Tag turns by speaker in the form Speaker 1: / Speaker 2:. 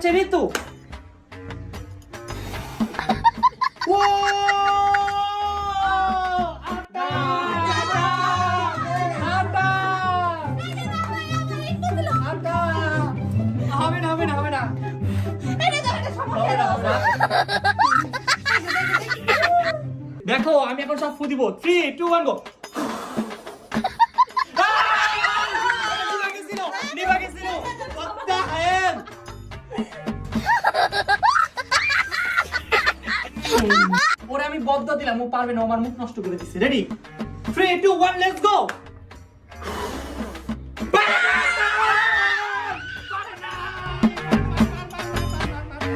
Speaker 1: হচ্ছে ঋতু। ও আটা আটা আটা আটা। হবে না হবে না হবে না দেখো আমি এখন সব ফু দিব। 3 2 1 গো। ওরে আমি বদ্ধ দিলাম, ও পারবে না, আমার মুখ নষ্ট করে দিচ্ছে। Ready 3 2 1 let's go.